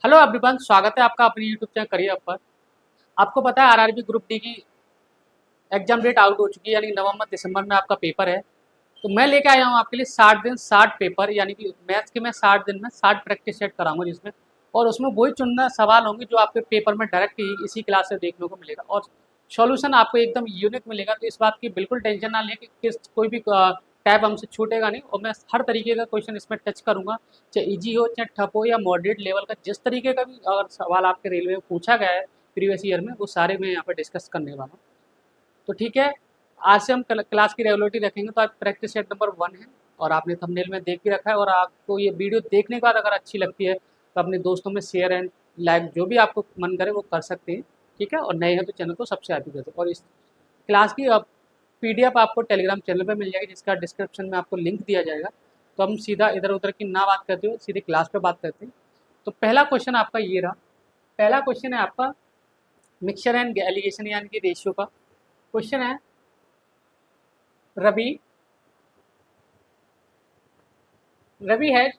Hello everyone, स्वागत है आपका अपने यूट्यूब चैनल करियर पर। आपको पता है आरआरबी ग्रुप डी की एग्जाम डेट आउट हो चुकी है, यानी नवंबर दिसंबर में आपका पेपर है। तो मैं लेके आया हूँ आपके लिए 60 दिन 60 पेपर, यानी कि मैथ्स के मैं 60 दिन में 60 प्रैक्टिस सेट कराऊंगा जिसमें, और उसमें वही चुनना सवाल होंगे जो आपके पेपर में डायरेक्ट ही इसी क्लास से देखने को मिलेगा, और सॉल्यूशन आपको एकदम यूनिक मिलेगा। तो इस बात की बिल्कुल टेंशन ना लें कि किस कोई भी टैब हमसे छूटेगा नहीं, और मैं हर तरीके का क्वेश्चन इसमें टच करूंगा, चाहे इजी हो चाहे टफ हो या मॉडरेट लेवल का, जिस तरीके का भी अगर सवाल आपके रेलवे में पूछा गया है प्रीवियस ईयर में, वो सारे मैं यहाँ पर डिस्कस करने वाला हूँ। तो ठीक है, आज से हम क्लास की रेगुलरिटी रखेंगे। तो आज प्रैक्टिस सेट नंबर 1 है, और आपने थंबनेल में देख भी रखा है, और आपको ये वीडियो देखने के बाद अगर अच्छी लगती है तो अपने दोस्तों में शेयर एंड लाइक जो भी आपको मन करे वो कर सकते हैं। ठीक है, और नए हैं तो चैनल को सब्सक्राइब भी कर सकते। और इस क्लास की पीडीएफ आपको टेलीग्राम चैनल पर मिल जाएगी, जिसका डिस्क्रिप्शन में आपको लिंक दिया जाएगा। तो हम सीधा इधर उधर की ना बात करते हुए सीधे क्लास पे बात करते हैं। तो पहला क्वेश्चन आपका ये रहा। पहला क्वेश्चन है आपका मिक्सचर एंड एलिगेशन यानी कि रेशियो का क्वेश्चन है। Ravi Ravi has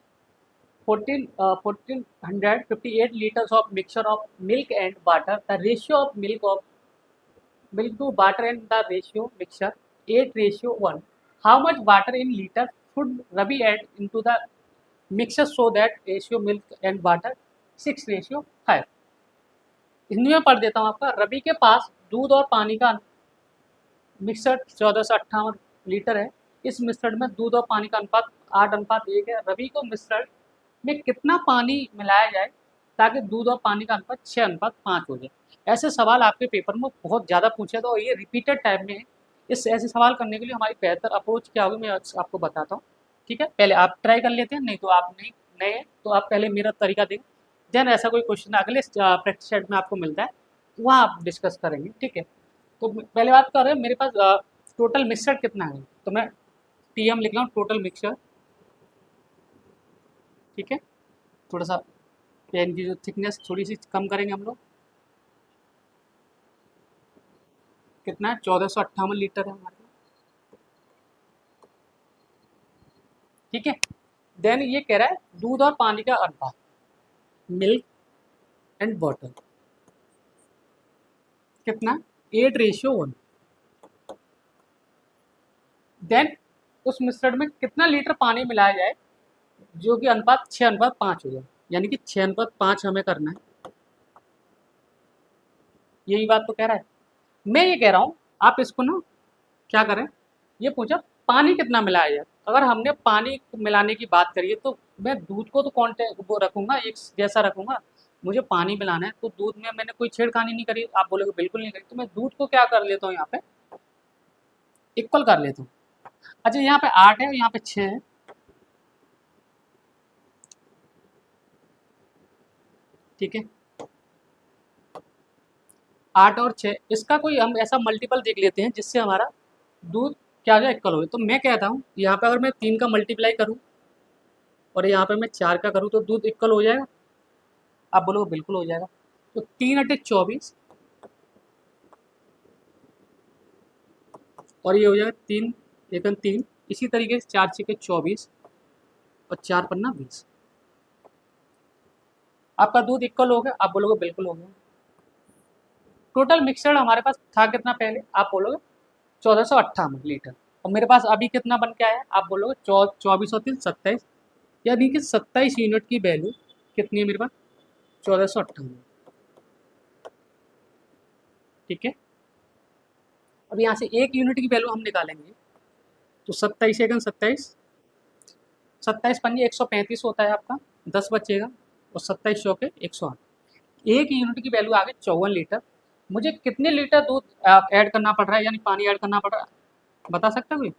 1458 liters of mixture of milk and water. The ratio of milk to water and the ratio mixture 8:1. How much water in liter should Ravi add into the mixture so that ratio milk and water 6:5? Hindi में पढ़ देता हूँ आपका। रवि के पास दूध और पानी का मिक्सर 1458 लीटर है। इस मिश्रण में दूध और पानी का अनुपात 8:1 है। रवि को मिश्रण में कितना पानी मिलाया जाए ताकि दूध और पानी का अनुपात 6:5 हो जाए। ऐसे सवाल आपके पेपर में बहुत ज़्यादा पूछे, तो ये रिपीटेड टाइप में है। इस ऐसे सवाल करने के लिए हमारी बेहतर अप्रोच क्या होगी, मैं आपको बताता हूँ। ठीक है, पहले आप ट्राई कर लेते हैं, नहीं तो आप नहीं नए हैं तो आप पहले मेरा तरीका दें, देन ऐसा कोई क्वेश्चन अगले प्रैक्टिस सेट में आपको मिलता है वहाँ आप डिस्कस करेंगे। ठीक है, तो पहले बात कर रहे हैं मेरे पास टोटल मिक्सर कितना है। तो मैं टीएम लिख रहा हूँ, टोटल मिक्सर। ठीक है, थोड़ा सा पेन की जो थिकनेस थोड़ी सी कम करेंगे हम लोग। कितना है, 1458 लीटर है हमारे पास। ठीक है, देन ये कह रहा है दूध और पानी का अनुपात, मिल्क एंड वाटर कितना, 8:1। देन उस मिश्रण में कितना लीटर पानी मिलाया जाए जो कि अनुपात 6:5 हो जाए, यानी कि 6:5 हमें करना है। यही बात तो कह रहा है। मैं ये कह रहा हूँ आप इसको ना क्या करें, ये पूछा पानी कितना मिलाया जाए। अगर हमने पानी मिलाने की बात करी है तो मैं दूध को तो कॉन्टेक्ट वो रखूंगा, एक जैसा रखूंगा। मुझे पानी मिलाना है तो दूध में मैंने कोई छेड़खानी नहीं करी, आप बोलोगे बिल्कुल नहीं करी, तो मैं दूध को क्या कर लेता हूँ यहाँ पे इक्वल कर लेता हूँ। अच्छा, यहाँ पे 8 है और यहाँ पे 6 है। ठीक है, 8 और 6, इसका कोई हम ऐसा मल्टीपल देख लेते हैं जिससे हमारा दूध क्या हो जाए, इक्वल हो। तो मैं कहता हूँ यहाँ पे अगर मैं 3 का मल्टीप्लाई करूँ और यहाँ पे मैं 4 का करूँ तो दूध इक्वल हो जाएगा, आप बोलोगे बिल्कुल हो जाएगा। तो 3 × 24 और ये हो जाएगा 3 × 3। इसी तरीके से 4 × 6 = 24 और 4 × 5 = 20। आपका दूध इक्वल हो गया, आप बोलोगे बिल्कुल हो गया। टोटल मिक्सर हमारे पास था कितना पहले, आप बोलोगे 1458 लीटर, और मेरे पास अभी कितना बन के आया, आप बोलोगे 24 और 3 = 27, यानी कि 27 यूनिट की वैल्यू कितनी है मेरे पास, 1458। ठीक है, अब यहाँ से 1 यूनिट की वैल्यू हम निकालेंगे, तो 27 सेकंड 27, 27×5 = 135 होता है आपका, 10 बचेगा, और 27 चौके 108। 1 यूनिट की वैल्यू आ गई 54 लीटर। मुझे कितने लीटर दूध ऐड करना पड़ रहा है, यानी पानी ऐड करना पड़ रहा है, बता सकता है कोई,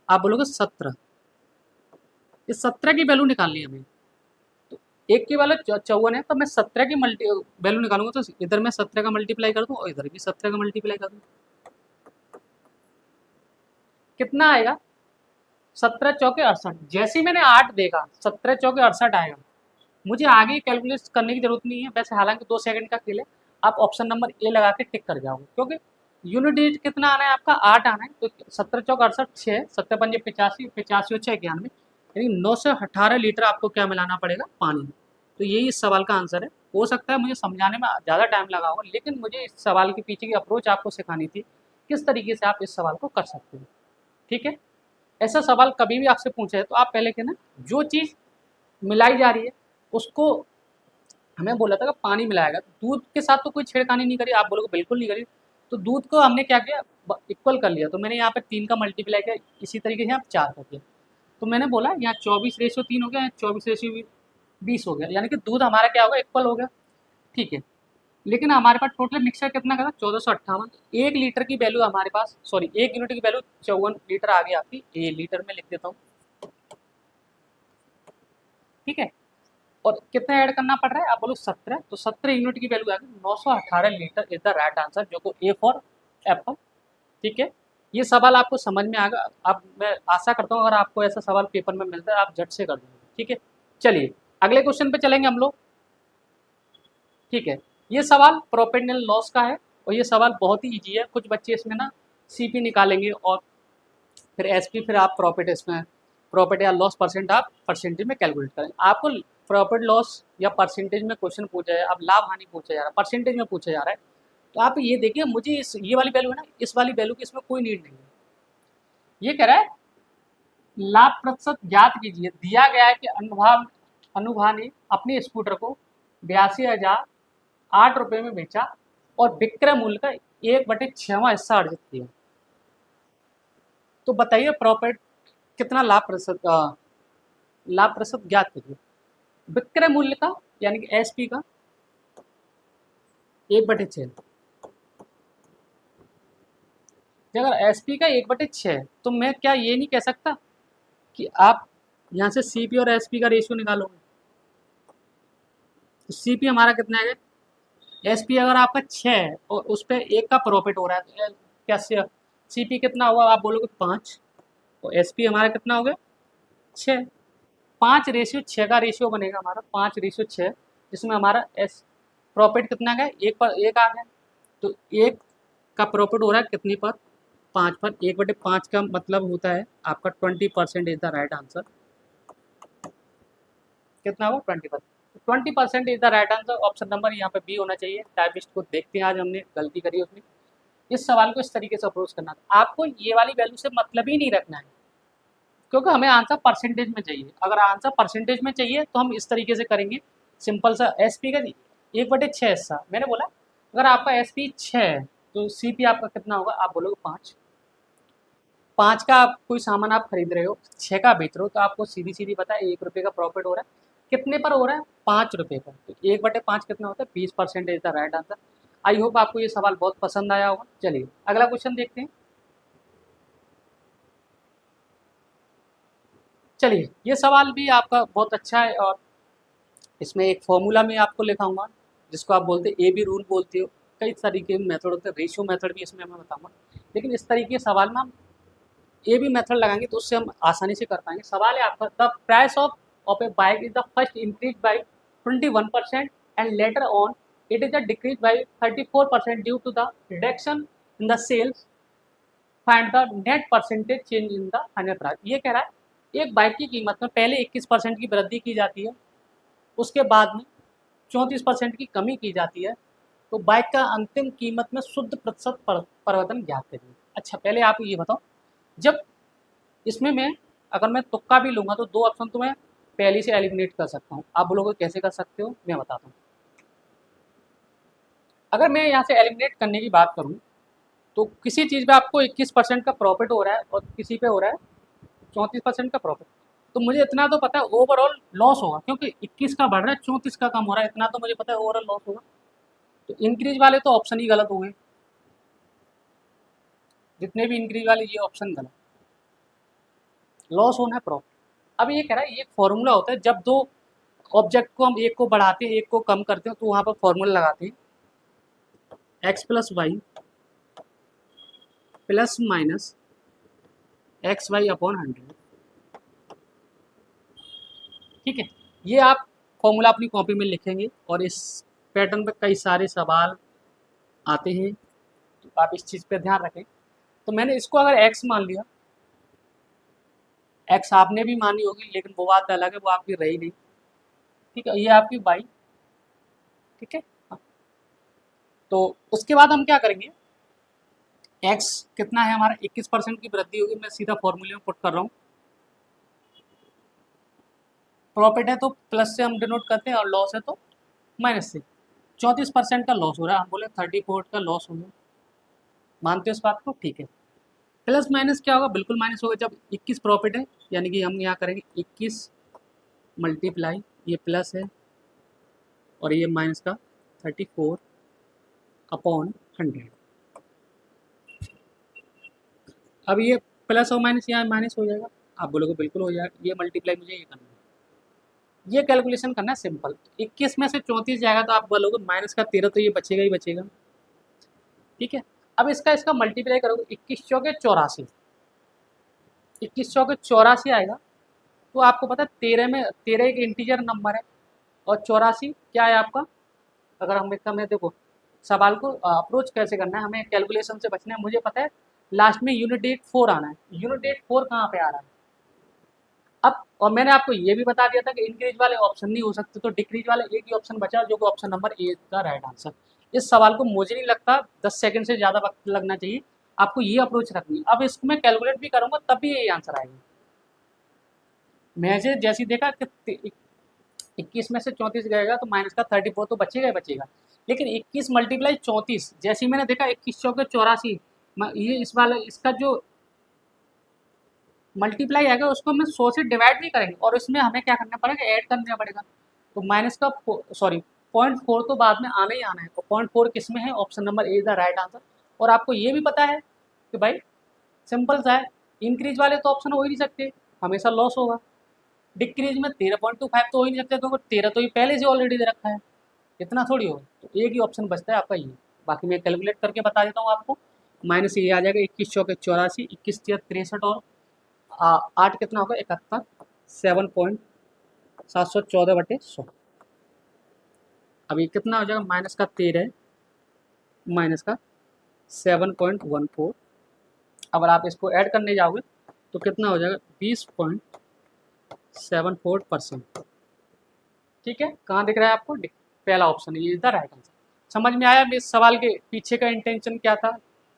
आप बोलोगे 17। इस 17 की वैल्यू निकालनी है हमें। तो एक की वैल्यू 54 है, तो मैं 17 की मल्टी वैल्यू निकालूंगा, तो इधर मैं 17 का मल्टीप्लाई कर दूँ और इधर भी 17 का मल्टीप्लाई कर दूँ, कितना आएगा, 17 × 4 = 68। जैसे ही मैंने 8 देखा 17 × 4 = 68 आएगा। मुझे आगे कैलकुलेट करने की जरूरत नहीं है, वैसे हालांकि 2 सेकंड का खेल है। आप ऑप्शन नंबर ए लगा के टिक कर जाओगे, क्योंकि यूनिट डिजिट कितना आना है आपका, 8 आना है। तो 17 × 4 = 68, 6 7 × 5 = 85, 85 और 6 = 91। यानी 9 से 18 लीटर आपको क्या मिलाना पड़ेगा, पानी। तो यही इस सवाल का आंसर है। हो सकता है मुझे समझाने में ज़्यादा टाइम लगा होगा, लेकिन मुझे इस सवाल के पीछे की अप्रोच आपको सिखानी थी, किस तरीके से आप इस सवाल को कर सकते हो। ठीक है, ऐसा सवाल कभी भी आपसे पूछे है तो आप पहले कहना जो चीज़ मिलाई जा रही है उसको, हमें बोला था कि पानी मिलाएगा, तो दूध के साथ तो कोई छेड़खानी नहीं करी, आप बोलोगे बिल्कुल नहीं करी। तो दूध को हमने क्या किया, इक्वल कर लिया। तो मैंने यहाँ पे 3 का मल्टीप्लाई किया, इसी तरीके से यहाँ 4 कर दिया। तो मैंने बोला यहाँ 24:3 हो गया, 24:20 हो गया, यानी कि दूध हमारा क्या होगा, इक्वल हो गया। ठीक है, लेकिन हमारे पास टोटल मिक्सचर कितना का था, 1458। 1 लीटर की वैल्यू हमारे पास, सॉरी 1 यूनिट की वैल्यू 54 लीटर आ गई आपकी। ये लीटर में लिख देता हूँ। ठीक है, और कितना ऐड करना पड़ रहा है, आप बोलो 17। तो 17 यूनिट की वैल्यू आ गई 918 litre is the right answer, जो को ए फॉर एप्पल। ठीक है, ये सवाल आपको समझ में आ गया। अब मैं आशा करता हूँ अगर आपको ऐसा सवाल पेपर में मिलता है आप झट से कर देंगे। ठीक है, चलिए अगले क्वेश्चन पे चलेंगे हम लोग। ठीक है, ये सवाल प्रोपेंडियल लॉस का है, और ये सवाल बहुत ही ईजी है। कुछ बच्चे इसमें ना सीपी निकालेंगे और फिर एसपी, फिर आप प्रॉफिट, इसमें प्रॉफिट या लॉस परसेंट आप परसेंटेज में कैलकुलेट करें। आपको प्रॉफिट लॉस या परसेंटेज में क्वेश्चन पूछा है, अब लाभ हानि पूछा जा रहा है, परसेंटेज में पूछा जा रहा है, तो आप ये देखिए मुझे इस ये वाली वैल्यू है ना, इस वाली वैल्यू की इसमें कोई नीड नहीं है। ये कह रहा है लाभ प्रतिशत ज्ञात कीजिए। दिया गया है कि अनुभा ने अपने स्कूटर को 82,008 रुपये में बेचा और विक्रय मूल्य का 1/6वां हिस्सा अर्जित किया। तो बताइए प्रॉफिट कितना, लाभ प्रतिशत ज्ञात कीजिए। विक्रय मूल्य का यानी कि एसपी का 1/6। अगर एसपी का 1/6 है तो मैं क्या ये नहीं कह सकता कि आप यहाँ से सीपी और एसपी का रेशियो निकालोगे। तो सीपी हमारा कितना है, एसपी अगर आपका 6 है और उस पर 1 का प्रॉफिट हो रहा है, तो क्या सीपी कितना हुआ, आप बोलोगे 5, और एसपी हमारा कितना हो गया 6। 5:6 का रेशियो बनेगा हमारा, 5:6, जिसमें हमारा एस प्रॉफिट कितना का है, 1 पर 1 आ गया। तो 1 का प्रॉफिट हो रहा है कितनी पर, 5 पर। 1/5 का मतलब होता है आपका 20% इज द राइट आंसर। कितना हुआ 20%। 20% is the right answer. Option number यहाँ पे बी होना चाहिए। टाइपिस्ट को देखते हैं, आज हमने गलती करी उसने। इस सवाल को इस तरीके से अप्रोच करना था, आपको ये वाली वैल्यू से मतलब ही नहीं रखना है, क्योंकि हमें आंसर परसेंटेज में चाहिए। अगर आंसर परसेंटेज में चाहिए तो हम इस तरीके से करेंगे, सिंपल सा एसपी का 1/6 हिस्सा। मैंने बोला अगर आपका एसपी 6 है तो सीपी आपका कितना होगा, आप बोलोगे 5। 5 का आप कोई सामान आप खरीद रहे हो, 6 का बेच रहे हो, तो आपको सीधी सीधी पता है 1 रुपये का प्रॉफिट हो रहा है। कितने पर हो रहा है, 5 रुपये पर। तो 1/5 कितना होता है, 20% is the right answer. I hope आपको ये सवाल बहुत पसंद आया होगा। चलिए अगला क्वेश्चन देखते हैं। चलिए ये सवाल भी आपका बहुत अच्छा है, और इसमें एक फॉर्मूला में आपको लिखाऊंगा, जिसको आप बोलते हैं ए बी रूल बोलते हो। कई तरीके के मेथड होते हैं, रेशियो मेथड भी इसमें मैं बताऊंगा, लेकिन इस तरीके के सवाल में हम ए बी मेथड लगाएंगे तो उससे हम आसानी से कर पाएंगे। सवाल है आपका, the price of a bike is the first increase by 21% and later on it is decrease by 34% due to the reduction in the sales, find the net percentage change in the final price. ये कह रहा है एक bike की कीमत में पहले 21% की वृद्धि की जाती है, उसके बाद में 34% की कमी की जाती है, तो बाइक का अंतिम कीमत में शुद्ध प्रतिशत परिवर्तन ज्ञात करिए। अच्छा पहले आप ये बताओ, जब इसमें मैं अगर मैं तुक्का भी लूँगा तो 2 ऑप्शन तो मैं पहले से एलिमिनेट कर सकता हूँ। आप बोलोगे कैसे कर सकते हो, मैं बताता हूँ। अगर मैं यहाँ से एलिमिनेट करने की बात करूँ तो किसी चीज़ पे आपको 21% का प्रॉफिट हो रहा है और किसी पे हो रहा है 34% का प्रॉफिट, तो मुझे इतना तो पता है ओवरऑल लॉस होगा, क्योंकि 21 का बढ़ रहा है 34 का कम हो रहा है, इतना तो मुझे पता है ओवरऑल लॉस होगा। तो इंक्रीज वाले तो ऑप्शन ही गलत हो गए, जितने भी इंक्रीज वाले ये ऑप्शन गलत, लॉस होना है प्रॉफिट। अब ये कह रहा है ये फॉर्मूला होता है, जब दो ऑब्जेक्ट को हम एक को बढ़ाते हैं एक को कम करते हैं तो वहाँ पर फॉर्मूला लगाते हैं x plus y plus minus x y upon 100। ठीक है, ये आप फॉर्मूला अपनी कॉपी में लिखेंगे और इस पैटर्न पर कई सारे सवाल आते हैं, तो आप इस चीज़ पे ध्यान रखें। तो मैंने इसको अगर x मान लिया, एक्स आपने भी मानी होगी, लेकिन वो बात अलग है, वो आपकी रही नहीं। ठीक है, ये आपकी वाई। ठीक है, तो उसके बाद हम क्या करेंगे, एक्स कितना है हमारा, 21% की वृद्धि होगी। मैं सीधा फॉर्मूले में पुट कर रहा हूँ। प्रॉफिट है तो प्लस से हम डिनोट करते हैं, और लॉस है तो माइनस से। 34% का लॉस हो रहा है, हम बोले 34 का लॉस हो गया। मानते हो इस बात को? ठीक है। प्लस माइनस क्या होगा, बिल्कुल माइनस होगा। जब 21 प्रॉफिट है, यानी कि हम यहाँ करेंगे 21 मल्टीप्लाई, ये प्लस है और ये माइनस का 34 अपॉन 100। अब ये प्लस और माइनस यहाँ माइनस हो जाएगा, आप बोलोगे बिल्कुल हो जाएगा। ये मल्टीप्लाई मुझे ये करना है, ये कैलकुलेशन करना है सिंपल। 21 में से 34 जाएगा तो आप बोलोगे माइनस का 13, तो ये बचेगा ही बचेगा। ठीक है, अब इसका इसका मल्टीप्लाई करोगे, 21 चौके 84, 21 चौके 84 आएगा। तो आपको पता है 13 में, 13 एक इंटीजर नंबर है, और 84 क्या है आपका। अगर हम एक हमें देखो सवाल को अप्रोच कैसे करना है, हमें कैलकुलेशन से बचना है। मुझे पता है लास्ट में यूनिट डेट 4 आना है। यूनिट डेट 4 कहाँ पे आ रहा है अब, और मैंने आपको ये भी बता दिया था कि इंक्रीज वाले ऑप्शन नहीं हो सकते, तो डिक्रीज वाला एक ही ऑप्शन बचा, जो कि ऑप्शन नंबर ए का राइट आंसर। इस सवाल को मुझे नहीं लगता 10 सेकंड से ज़्यादा वक्त लगना चाहिए, आपको ये अप्रोच रखनी है। अब इसको मैं कैलकुलेट भी करूंगा तब भी यही आंसर आएगा। मैंने जैसे ही देखा कि 21 में से 34 गएगा तो माइनस का 34 तो बचेगा ही बचेगा, लेकिन 21 मल्टीप्लाई 34, जैसे ही मैंने देखा 21 चौके 84, ये इस वाला इसका जो मल्टीप्लाई आएगा उसको हम 100 से डिवाइड नहीं करेंगे, और इसमें हमें क्या करना पड़ेगा, ऐड करना पड़ेगा। तो माइनस का सॉरी 0.4 तो बाद में आना ही आना है, तो 0.4 किस में है, option number A is the right answer. और आपको ये भी पता है कि भाई सिंपल सा है, इंक्रीज वाले तो ऑप्शन हो ही नहीं सकते, हमेशा लॉस होगा। डिक्रीज में 13.25 तो हो ही नहीं सकते, क्योंकि 13 तो ये पहले से ऑलरेडी दे रखा है, इतना थोड़ी होगा। तो एक ही ऑप्शन बचता है आपका ये। बाकी मैं कैलकुलेट करके बता देता हूँ आपको। माइनस ये आ जाएगा 21 चौके 84, 21 तिया 63, और 8 कितना होगा 71, 7.714/100। अब ये कितना हो जाएगा, माइनस का 13 माइनस का 7.14। अगर आप इसको ऐड करने जाओगे तो कितना हो जाएगा, 20.74%। ठीक है, कहाँ दिख रहा है आपको, पहला ऑप्शन है, ये इज द राइट आंसर। समझ में आया इस सवाल के पीछे का इंटेंशन क्या था,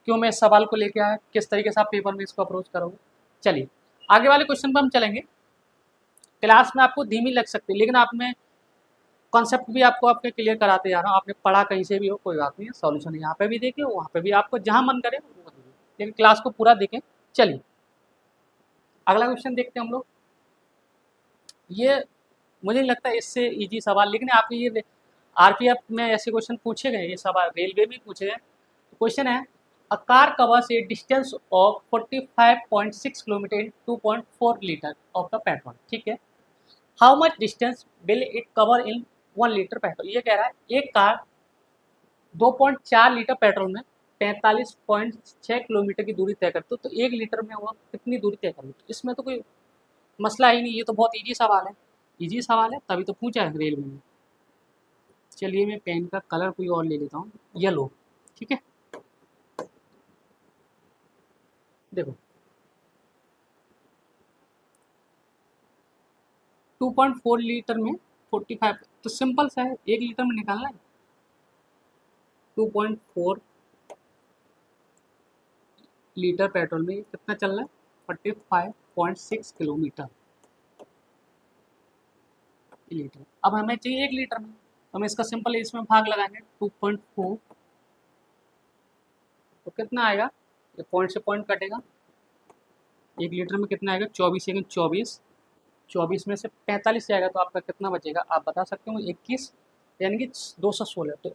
क्यों मैं इस सवाल को लेके आया, किस तरीके से आप पेपर में इसको अप्रोच करोगे। चलिए आगे वाले क्वेश्चन पर हम चलेंगे। क्लास में आपको धीमी लग सकती है, लेकिन आप में कॉन्सेप्ट भी आपको आपके क्लियर कराते जा रहा हूँ। आपने पढ़ा कहीं से भी हो कोई बात नहीं है, सॉल्यूशन यहाँ पे भी देखें, वहाँ पे भी, आपको जहाँ मन करे वो देखिए, लेकिन क्लास को पूरा देखें। चलिए अगला क्वेश्चन देखते हैं हम लोग। ये मुझे नहीं लगता इससे इजी सवाल, लेकिन आपने ये आरपीएफ में ऐसे क्वेश्चन पूछे गए, ये सवाल रेलवे में पूछे गए। क्वेश्चन है, a car covers A distance of 45.6 kilometre in 2.4 litre of the petrol. ठीक है, how much distance will it cover in 1 litre petrol. ये कह रहा है एक कार 2.4 लीटर पेट्रोल में 45.6 किलोमीटर की दूरी तय करती, तो 1 लीटर में वो कितनी दूरी तय करेगी। तो इसमें तो कोई मसला ही नहीं, ये तो बहुत इजी सवाल है। इजी सवाल है तभी तो पूछा है रेलवे में। चलिए मैं पेन का कलर कोई और ले लेता हूँ, येलो। ठीक है, देखो 2.4 लीटर में 45, तो सिंपल सा है, 1 लीटर में निकालना है। 2.4 लीटर पेट्रोल में कितना चल रहा है, 45.6 किलोमीटर लीटर। अब हमें चाहिए 1 लीटर में, तो हम इसका सिंपल इसमें भाग लगाएंगे 2.4, तो कितना आएगा, ये पॉइंट से पॉइंट कटेगा। 1 लीटर में कितना आएगा, 24 सेकेंड 24, 24 में से 45 जाएगा तो आपका कितना बचेगा, आप बता सकते हो, 21, यानी कि 216। तो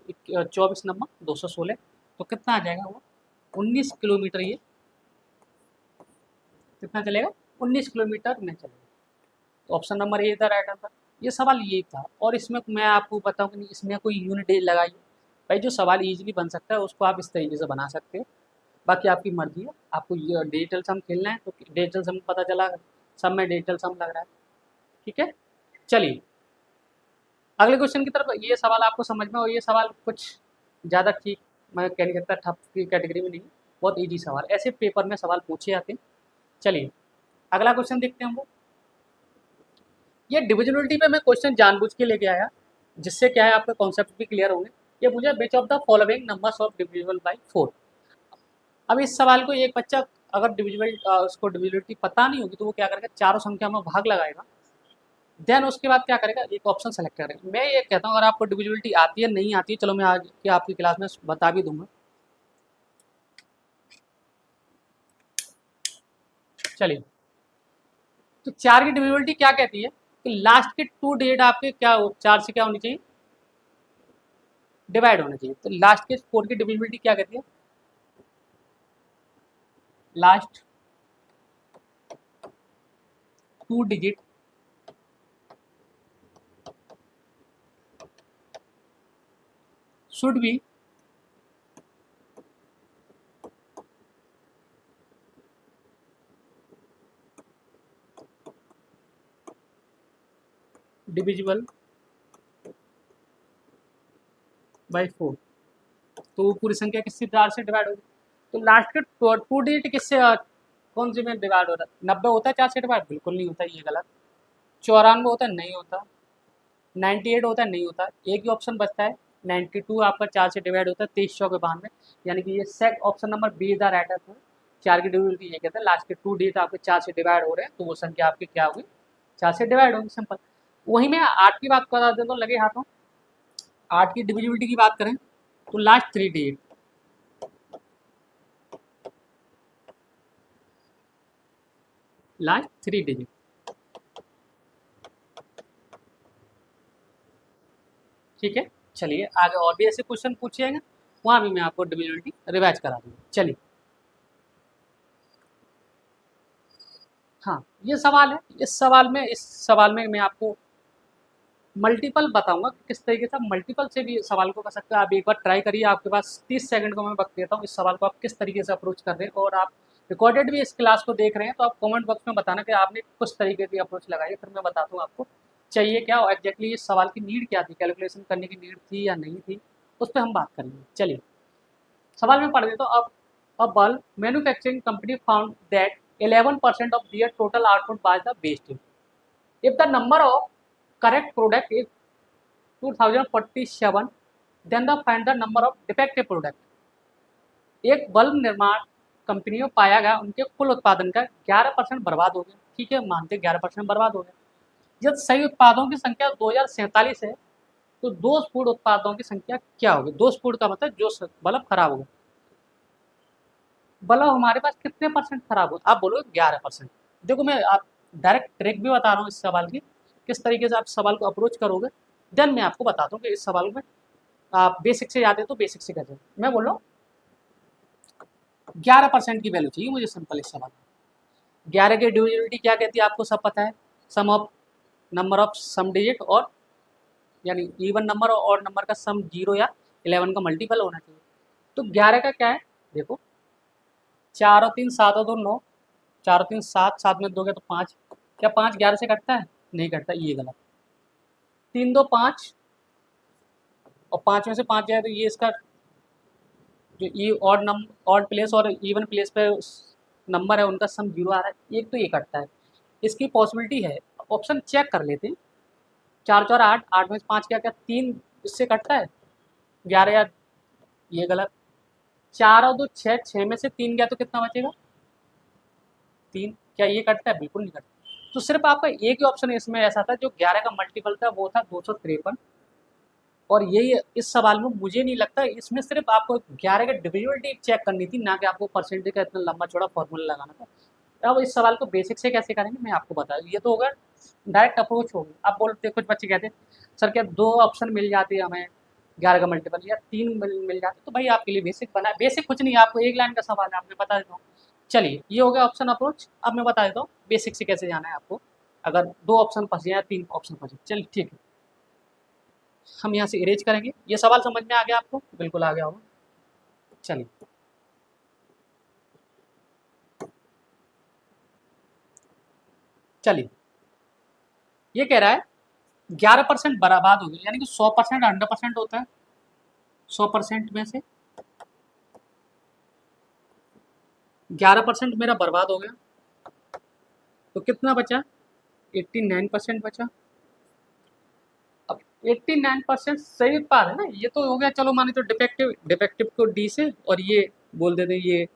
24 नंबर 216, तो कितना आ जाएगा वो 19 किलोमीटर। ये कितना चलेगा, 19 किलोमीटर में चलेगा। तो ऑप्शन नंबर ए था राइट आंसर। ये सवाल ये था, और इसमें मैं आपको बताऊँ कि इसमें कोई यूनिट डेज लगाई भाई, जो सवाल इजीली बन सकता है उसको आप इस तरीके से बना सकते हो। बाकी आपकी मर्जी है, आपको ये डिजिटल सम खेलना है तो डिजिटल सम पता चला, सब में डिजिटल सम लग रहा है। ठीक है, चलिए अगले क्वेश्चन की तरफ। ये सवाल आपको समझ में, और ये सवाल कुछ ज़्यादा ठीक, मैं कह नहीं सकता टफ की कैटेगरी में नहीं, बहुत इजी सवाल, ऐसे पेपर में सवाल पूछे जाते हैं। चलिए अगला क्वेश्चन देखते हैं हम लोग। ये डिविजिबिलिटी पे मैं क्वेश्चन जानबूझ के लेके आया, जिससे क्या है आपके कॉन्सेप्ट भी क्लियर होंगे। ये पूछा which of the following numbers of divisible by 4। अब इस सवाल को एक बच्चा अगर डिविजिबल उसको डिविजिबिलिटी पता नहीं होगी तो वो क्या करेगा, चारों संख्या में भाग लगाएगा, देन उसके बाद क्या करेगा, एक ऑप्शन सेलेक्ट करेगा। मैं ये कहता हूँ अगर आपको डिविजिबिलिटी आती है नहीं आती है, चलो मैं आज की आपकी क्लास में बता भी दूंगा। चलिए, तो 4 की डिविजिबिलिटी क्या कहती है कि लास्ट के 2 डिजिट आपके क्या 4 से क्या होनी चाहिए, डिवाइड होना चाहिए। तो लास्ट के 4 की डिविजिबिलिटी क्या कहती है, last 2 digit should be divisible by 4। तो वो पूरी संख्या किससे 4 से डिवाइड होगी। तो लास्ट के 2 डिजिट किससे कौन सी में डिवाइड हो रहा है, 90 होता है 4 से डिवाइड, बिल्कुल नहीं होता, ये गलत। 94 होता है, नहीं होता। 98 होता है, नहीं होता। एक ही ऑप्शन बचता है 92 आपका 4 से डिवाइड होता है 23 चौके 92, यानी कि ये सेक option number B is the right answer. 4 की डिविजिबिलिटी ये कहते हैं लास्ट के 2 डिजिट आपके 4 से डिवाइड हो रहे हैं तो वो संख्या आपकी क्या होगी, 4 से डिवाइड होगी, सिंपल। वहीं मैं 8 की बात बता देता हूँ लगे हाथों। 8 की डिविजिबिलिटी की बात करें तो लास्ट 3 डिजिट, लास्ट 3 डिजिट, ठीक है। चलिए आगे और भी ऐसे क्वेश्चन पूछे जाएंगे, वहाँ भी मैं आपको डिविजिबिलिटी रिवाइज करा दूंगा। चलिए, हाँ ये सवाल है, इस सवाल में मैं आपको मल्टीपल बताऊंगा कि किस तरीके से आप मल्टीपल से भी सवाल को कर सकते हैं। आप एक बार ट्राई करिए, आपके पास 30 सेकंड को मैं वक्त देता हूँ, इस सवाल को आप किस तरीके से अप्रोच कर रहे हैं। और आप रिकॉर्डेड भी इस क्लास को देख रहे हैं तो आप कमेंट बॉक्स में बताना कि आपने किस तरीके की अप्रोच लगाई है, फिर मैं बताता हूँ आपको चाहिए क्या और एग्जैक्टली इस सवाल की नीड क्या थी, कैलकुलेशन करने की नीड थी या नहीं थी, उस पर हम बात करेंगे। चलिए सवाल में पढ़ देता हूँ। अब a bulb manufacturing company found that 11% of their total output was the waste. If the number of correct product is 2047, then the find the number of defective product. एक बल्ब निर्माण कंपनी में पाया गया उनके कुल उत्पादन का 11% बर्बाद हो गया, ठीक है मानते 11% बर्बाद हो गया। जब सही उत्पादों की संख्या 2047 है तो दोषपूर्ण उत्पादों की संख्या क्या होगी। दोषपूर्ण का मतलब जो बल्ब खराब हो गया, बल्ब हमारे पास कितने परसेंट खराब हो, आप बोलो 11%। देखो मैं आप डायरेक्ट ट्रिक भी बता रहा हूँ इस सवाल की, किस तरीके से आप सवाल को अप्रोच करोगे, देन मैं आपको बताता हूँ कि इस सवाल में आप बेसिक से जाते तो बेसिक से कैसे। मैं बोल रहा हूँ 11% की वैल्यू चाहिए मुझे सिंपल इस सवाल में। 11 की डिविजिबिलिटी क्या कहती है आपको सब पता है, sum of number of sum digit और यानी इवन नंबर और नंबर का सम 0 या 11 का मल्टीपल होना चाहिए। तो 11 का क्या है देखो, 4 और 3 7 और 2 9, 4 और 3 7, 7 में 2 गया तो 5, क्या 5 11 से कटता है, नहीं कटता, ये गलत। 3 2 5 और 5 में से 5 जाए तो ये इसका जो ई ऑड प्लेस और इवन प्लेस पे नंबर है उनका सम 0 आ रहा है, एक तो ये कटता है, इसकी पॉसिबिलिटी है। ऑप्शन चेक कर लेते हैं, 4 4 8, 8 में से 5 क्या क्या 3 इससे कटता है 11 या, ये गलत। 4 और 2 6, 6 में से 3 गया तो कितना बचेगा 3, क्या ये कटता है, बिल्कुल नहीं कटता। तो सिर्फ आपका एक ही ऑप्शन इसमें ऐसा था जो 11 का मल्टीपल था, वो था 253। और यही इस सवाल में मुझे नहीं लगता, इसमें सिर्फ आपको 11 का डिविजिबिलिटी चेक करनी थी, ना कि आपको परसेंटेज का इतना लंबा चौड़ा फॉर्मूला लगाना था। अब इस सवाल को बेसिक से कैसे करेंगे मैं आपको बता दूँ, ये तो होगा डायरेक्ट अप्रोच होगी। अब बोलते कुछ बच्चे कहते हैं सर क्या 2 ऑप्शन मिल जाते हैं हमें 11 का मल्टीपल या 3 मिल जाते, तो भाई आपके लिए बेसिक बना है। बेसिक कुछ नहीं है, आपको एक लाइन का सवाल है, आपने बता देता हूँ। चलिए ये हो गया ऑप्शन अप्रोच। अब मैं बता देता हूँ बेसिक से कैसे जाना है आपको, अगर 2 ऑप्शन फंसे या 3 ऑप्शन फंसे। चलिए ठीक है, हम यहाँ से इरेज करेंगे। ये सवाल समझ में आ गया आपको, बिल्कुल आ गया होगा। चलिए चलिए, ये कह रहा है 11% बर्बाद हो गया, यानी कि 100% 100% होता है, 100% में से 11% मेरा बर्बाद हो गया। तो कितना बचा, 89% बचा। अब 89% सही उत्पाद है ना, ये तो हो गया। चलो माने तो डिफेक्टिव, डिफेक्टिव को डी से और ये बोल देते ये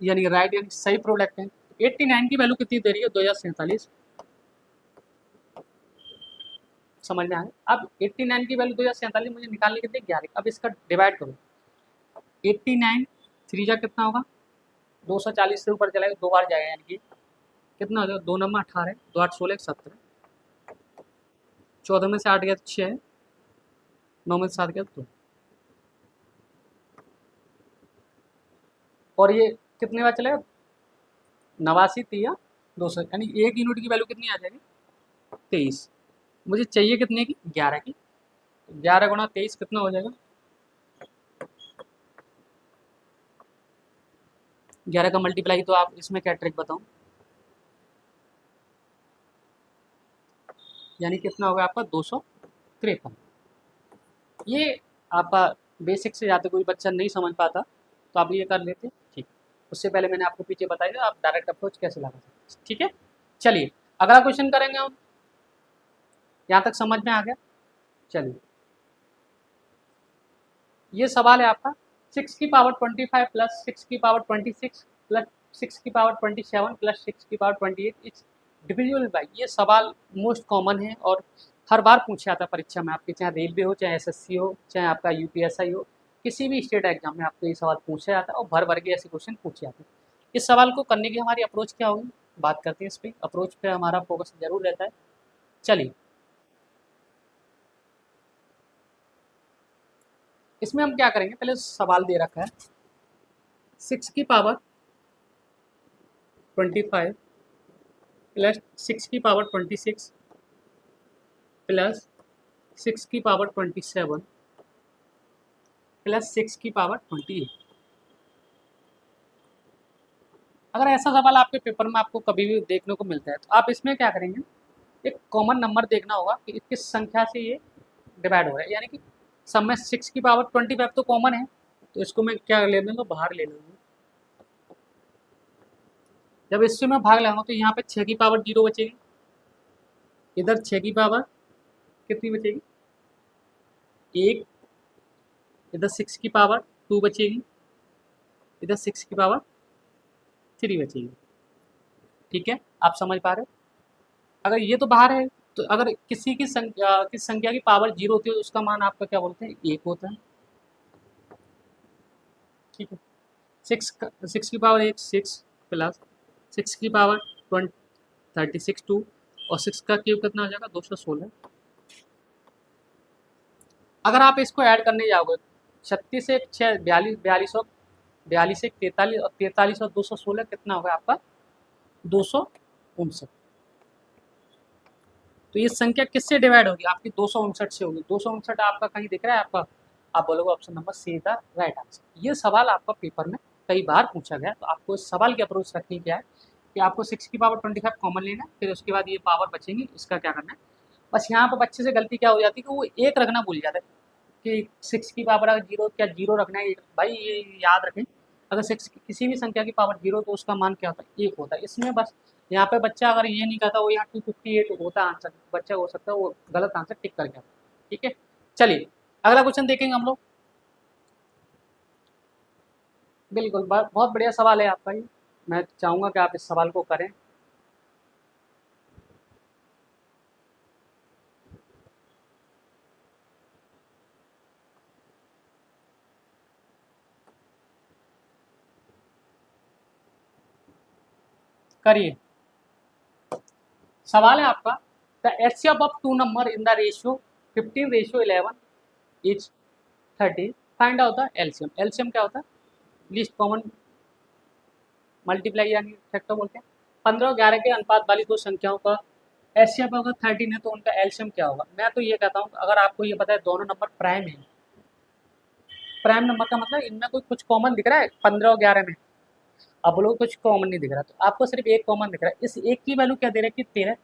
यानी राइट यानी सही प्रोडक्ट है। 89 की वैल्यू कितनी दे रही है, 2047। समझ में आ गया। अब 89 की वैल्यू 2047 मुझे निकालने के लिए 11। अब इसका डिवाइड करो, 89 3 जा कितना होगा, 240 से ऊपर चलाएगा, 2 बार जाएगा, यानी कि कितना हो जाएगा, 2 नंबर 18, 2 8 16 17, 14 में से 8 गया तो 6, 9 में से 7 गया तो 2, और ये कितने बार चलेगा, 89 तिया 200, यानी एक यूनिट की वैल्यू कितनी आ जाएगी, 23। मुझे चाहिए कितने की, 11 की। 11 गुणा 23 कितना हो जाएगा, 11 का मल्टीप्लाई। तो आप इसमें क्या ट्रिक बताऊं, यानी कितना होगा आपका 253। ये आपका बेसिक से ज़्यादा कोई बच्चा नहीं समझ पाता तो आप ये कर लेते, ठीक। उससे पहले मैंने आपको पीछे बताया आप डायरेक्ट अप्रोच कैसे लगा सकते, ठीक है। चलिए अगला क्वेश्चन करेंगे हम। यहाँ तक समझ में आ गया। चलिए ये सवाल है आपका, 6 की पावर 25 प्लस 6 की पावर 26 प्लस 6 की पावर 27 प्लस 6 की पावर 28 इट्स डिविजिबल बाय। ये सवाल मोस्ट कॉमन है और हर बार पूछा जाता है परीक्षा में आपके, चाहे रेलवे हो, चाहे एसएससी हो, चाहे आपका यूपीएसआई हो, किसी भी स्टेट एग्जाम में आपको ये सवाल पूछा जाता है और भर भर के ऐसे क्वेश्चन पूछे जाते हैं। इस सवाल को करने की हमारी अप्रोच क्या होगी, बात करते हैं इस पर। अप्रोच पे हमारा फोकस जरूर रहता है। चलिए इसमें हम क्या करेंगे, पहले सवाल दे रखा है 6 की पावर 25 प्लस 6 की पावर 26 प्लस 6 की पावर 27 प्लस 6 की पावर 28। अगर ऐसा सवाल आपके पेपर में आपको कभी भी देखने को मिलता है तो आप इसमें क्या करेंगे, एक कॉमन नंबर देखना होगा कि किस संख्या से ये डिवाइड हो रहा है। यानी कि सब में 6 की पावर 25 तो कॉमन है, तो इसको मैं क्या ले लूँगा, बाहर ले लूँगा। जब इससे मैं भाग लगाऊंगा तो यहाँ पे 6 की पावर 0 बचेगी, इधर 6 की पावर कितनी बचेगी 1, इधर 6 की पावर 2 बचेगी, इधर 6 की पावर 3 बचेगी। ठीक है, आप समझ पा रहे हो। अगर ये तो बाहर है तो अगर किस संख्या की पावर 0 होती है तो उसका मान आपका क्या बोलते हैं, 1 होता है। ठीक है, 6 की पावर 1 6 प्लस 6 की पावर 36 2 और 6 का क्यूब कितना हो जाएगा 216। अगर आप इसको ऐड करने जाओगे 36 से 6 42 42 और 42 से 43 और 43 और 216 कितना होगा आपका 259। तो ये संख्या किससे डिवाइड होगी आपकी 259 से होगी। 259 आपका कहीं दिख रहा है आपका, आप बोलोगे option number see the right answer. ये सवाल आपका पेपर में कई बार पूछा गया, तो आपको इस सवाल की अप्रोच रखनी क्या है कि आपको 6 की पावर 25 कॉमन लेना है, फिर उसके बाद ये पावर बचेंगी, इसका क्या करना है। बस यहाँ पर बच्चे से गलती क्या हो जाती है कि वो एक रखना भूल जाता है कि 6 की पावर अगर 0 क्या 0 रखना है। भाई ये याद रखें, अगर 6 किसी भी संख्या की पावर 0 तो उसका मान क्या होता है 1 होता है। इसमें बस यहाँ पे बच्चा अगर ये नहीं कहता वो यहाँ 258 होता आंसर, बच्चा हो सकता है वो गलत आंसर टिक करके आता। ठीक है, चलिए अगला क्वेश्चन देखेंगे हम लोग। बिल्कुल बहुत बढ़िया सवाल है आपका ये, मैं चाहूँगा कि आप इस सवाल को करें। करिए, सवाल है आपका the HCF of two number in the ratio 15:11 is 30, find out the LCM. LCM क्या होता है, लीस्ट कॉमन मल्टीप्लाई यानी फैक्टर बोलते हैं। 15 और 11 के अनुपात वाली दो संख्याओं का एचसीएफ अगर 13 है तो उनका एलसीएम क्या होगा। मैं तो ये कहता हूँ अगर आपको ये पता है दोनों नंबर प्राइम है, प्राइम नंबर का मतलब इनमें कोई कुछ कॉमन दिख रहा है 15 और 11 में, अब लोग कुछ कॉमन नहीं दिख रहा, तो आपको सिर्फ एक कॉमन दिख रहा है। इस एक की वैल्यू क्या दे रहा है कि 13।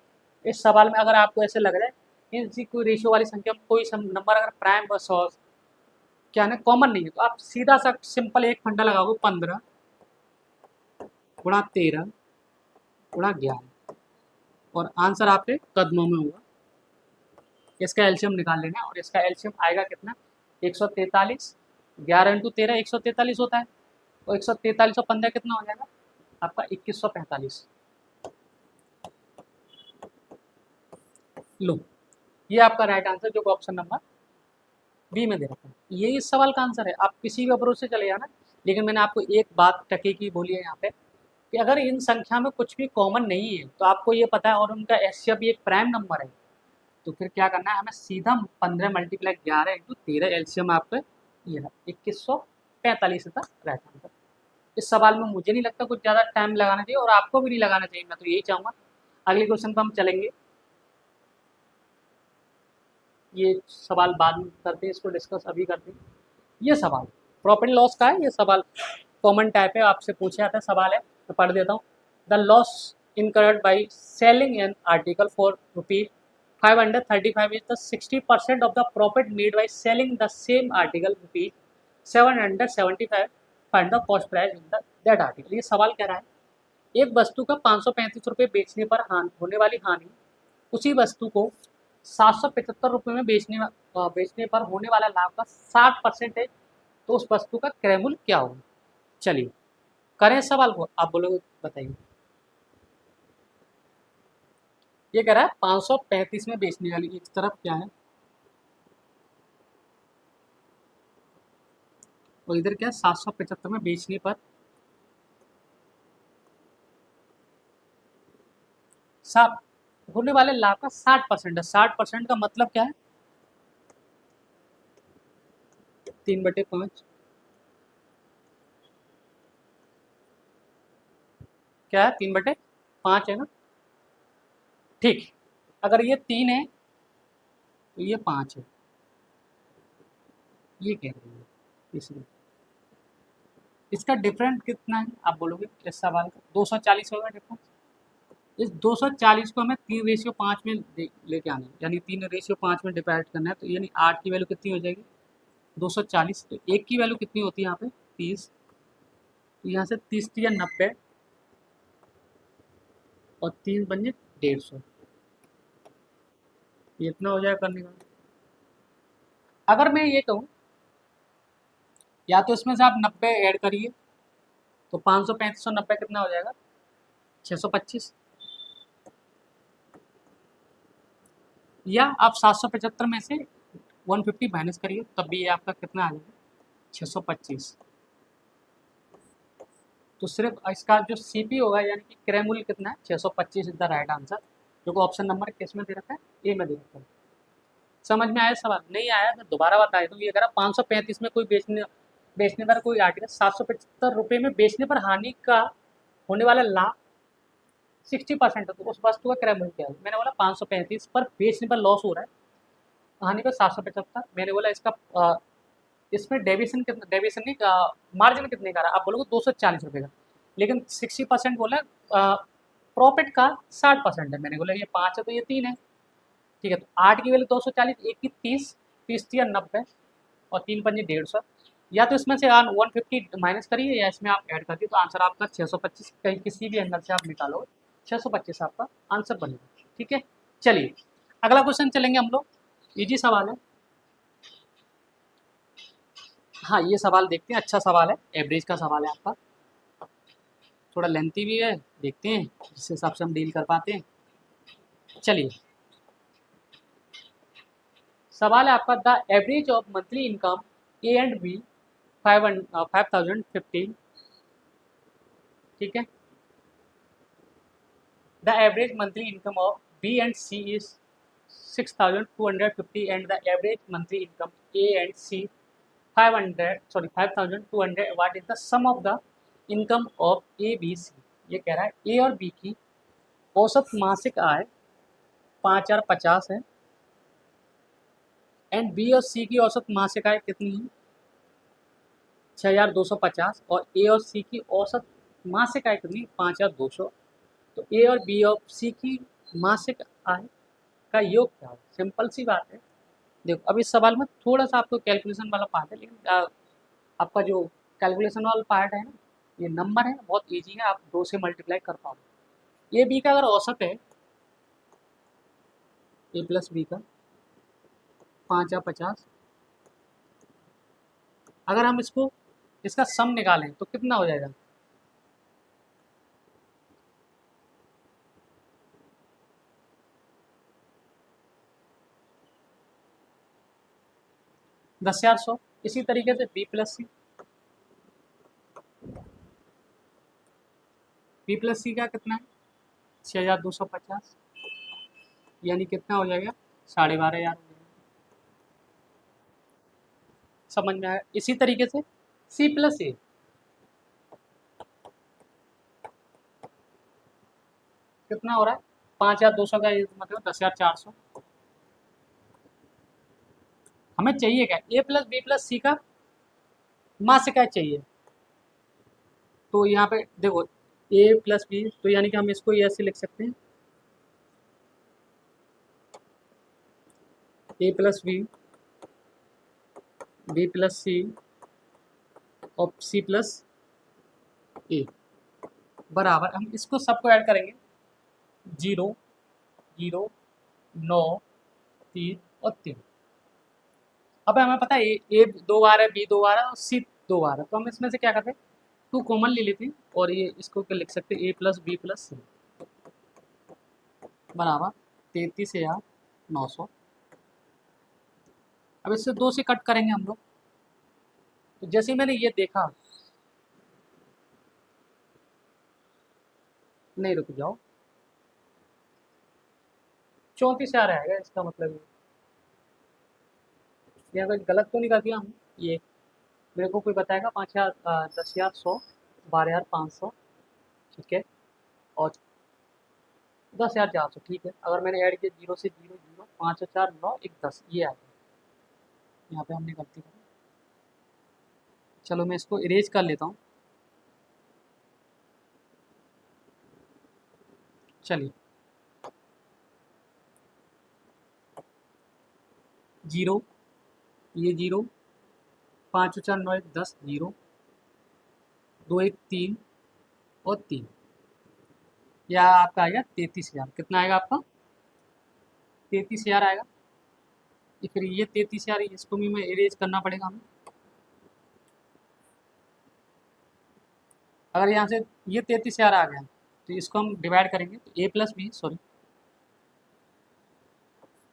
इस सवाल में अगर आपको ऐसे लग रहा है इनसी कोई रेशियो वाली संख्या में कोई नंबर अगर प्राइम बस और क्या है कॉमन नहीं है, तो आप सीधा सा सिंपल एक फंडा लगाओगे 15 गुणा 13 गुणा 11, और आंसर आपके कदमों में होगा। इसका एलसीएम निकाल लेना और इसका एलसीएम आएगा कितना, 143, 11 × 13 143 होता है, और 143 और 15 कितना हो जाएगा आपका 2145। लो, ये आपका राइट आंसर जो ऑप्शन नंबर बी में दे रखा है, ये इस सवाल का आंसर है। आप किसी भी अप्रोच से चले जाना, लेकिन मैंने आपको एक बात टके की बोली है यहाँ पे कि अगर इन संख्या में कुछ भी कॉमन नहीं है तो आपको ये पता है और उनका एचसीएफ भी एक प्राइम नंबर है, तो फिर क्या करना है हमें, सीधा 15 × 11 × 13 एलसीएम आपका ये है 2145 था राइट आंसर। इस सवाल में मुझे नहीं लगता कुछ ज़्यादा टाइम लगाना चाहिए और आपको भी नहीं लगाना चाहिए, मैं तो यही चाहूँगा। अगले क्वेश्चन पर हम चलेंगे, ये सवाल बाद में करते हैं, इसको डिस्कस अभी करते हैं। ये सवाल प्रॉफिट लॉस का है, ये सवाल कॉमन टाइप है, आपसे पूछे जाता है सवाल है, तो पढ़ देता हूँ। The loss incurred by selling an article for ₹535 is the 60% of the profit made by selling the same article ₹775। find the cost price in that article। ये सवाल कह रहा है एक वस्तु का 535 रुपये बेचने पर होने वाली हानि उसी वस्तु को 775 रुपये में बेचने पर होने वाला लाभ का 60% है, तो उस वस्तु का क्रय मूल्य क्या होगा। चलिए करें सवाल को, आप बोलोगे बताइए। ये कह रहा है 535 में बेचने वाली, एक तरफ क्या है और इधर क्या है 775 में बेचने पर होने वाले लाभ का 60% है। 60% का मतलब क्या है 3/5, क्या है 3/5 है ना, ठीक। अगर ये 3 है तो ये 5 है, ये कह रही है इसमें। इसका डिफरेंट कितना है आप बोलोगे इस सवाल का, 240 होगा डिफरेंस। इस 240 को हमें 3:5 में लेके आना है, यानी 3:5 में डिवाइड करना है, तो यानी 8 की वैल्यू कितनी हो जाएगी 240, तो 1 की वैल्यू कितनी होती है यहाँ पे 30, तो यहाँ से 30 या 90 और 3 बन जाए 150, ये इतना हो जाएगा करने का। अगर मैं ये कहूँ या तो इसमें से आप 90 ऐड करिए, तो 535 और 90 कितना हो जाएगा 625, या आप 775 में से 150 माइनस करिए, तब भी ये आपका कितना आ जाएगा 625। तो सिर्फ इसका जो सीपी होगा यानी कि क्रय मूल्य कितना है 625 इज द राइट आंसर, जो कि ऑप्शन नंबर किस में दे रखा है, ए में दे रखा है। समझ में आया सवाल, नहीं आया तो दोबारा बता दूँ। ये कह रहा 535 में कोई बेचने पर कोई आर्टिकल 775 रुपये में बेचने पर हानि का होने वाला लाभ 60% है, तो उस वस्तु का क्रय मूल्य क्या है। मैंने बोला 535 पर बेचने पर लॉस हो रहा है, हानि पर 775। मैंने बोला इसका इसमें डेविएशन कितना, डेविएशन नहीं मार्जिन कितने का रहा, आप बोलोगे 240 रुपये का, लेकिन 60% बोला प्रॉफिट का 60% है। मैंने बोला ये 5 है तो ये 3 है, ठीक है। तो 8 की वैल्यू 240, 1 की 30, 30 या 90 और 3 पंजे 150, या तो इसमें से 150 माइनस करिए या इसमें आप ऐड करिए, तो आंसर आपका 625, कहीं किसी भी एंगल से आप निकालो 625 आपका आंसर बनेगा, ठीक है। चलिए अगला क्वेश्चन चलेंगे हम लोग, इजी सवाल है। हाँ ये सवाल देखते हैं, अच्छा सवाल है, एवरेज का सवाल है आपका, थोड़ा लेंथी भी है, देखते हैं जिस हिसाब से हम डील कर पाते हैं। चलिए सवाल है आपका, the average of monthly income a and b 5015, ठीक है। The average monthly income of b and c is 6250 and the average monthly income a and c 5200। What is the sum of the income of a b c. ये कह रहा है ए और B की औसत मासिक आय 5050 है एंड बी और सी की औसत मासिक आय कितनी है 6250, और ए और सी की औसत मासिक आय कितनी 5200। तो ए और बी और सी की मासिक आय का योग क्या है, सिंपल सी बात है। देखो अब इस सवाल में थोड़ा सा आपको कैलकुलेशन वाला पार्ट है, लेकिन आपका जो कैलकुलेशन वाला पार्ट है ना, ये नंबर है बहुत इजी है, आप 2 से मल्टीप्लाई कर पाओगे। ए बी का अगर औसत है ए प्लस बी का 5 या 50, अगर हम इसको इसका सम निकालें तो कितना हो जाएगा? दस हजार सौ। इसी तरीके से बी प्लस सी, बी प्लस सी का कितना है? 6250, यानी कितना हो जाएगा? 12,500 हो जाएगा। समझ में आया? इसी तरीके से सी प्लस ए, कितना हो रहा है? 5,200 का मतलब 10,400। हमें चाहिए क्या? ए प्लस बी प्लस सी का मास क्या चाहिए? तो यहाँ पे देखो, ए प्लस बी, तो यानी कि हम इसको ऐसे लिख सकते हैं, ए प्लस बी प्लस सी और सी प्लस ए, बराबर हम इसको सबको ऐड करेंगे, 0 0 9 3 और 3। अब हमें पता है ए 2 बार है, बी 2 बार है और सी 2 बार है, तो हम इसमें से क्या करते हैं, 2 कॉमन ले लेते हैं और ये इसको क्या लिख सकते हैं, ए प्लस बी प्लस सी बराबर 33,900। अब इससे 2 से कट करेंगे हम लोग, तो जैसे ही मैंने ये देखा, नहीं रुक जाओ, 34,000 आएगा, इसका मतलब ये अगर गलत तो नहीं कर दिया हम, ये मेरे को कोई बताएगा? 5,000, 10,100, 12,500, ठीक है, और 10,400, ठीक है। अगर मैंने ऐड किया 0 से 0 0, 5 और 4 9 1 10, ये आ गया। यहाँ पे हमने गलती करी, चलो मैं इसको इरेज कर लेता हूँ। चलिए, 0, ये 0, 5 और 4 9 1 10, 0 2 1 3 और 3, या आपका आएगा 33,000। कितना आएगा आपका? 33,000 आएगा। ये फिर ये 33,000, इसको भी मैं इरेज करना पड़ेगा हमें। अगर यहाँ से ये 33,000 आ गया, तो इसको हम डिवाइड करेंगे, तो ए प्लस बी, सॉरी,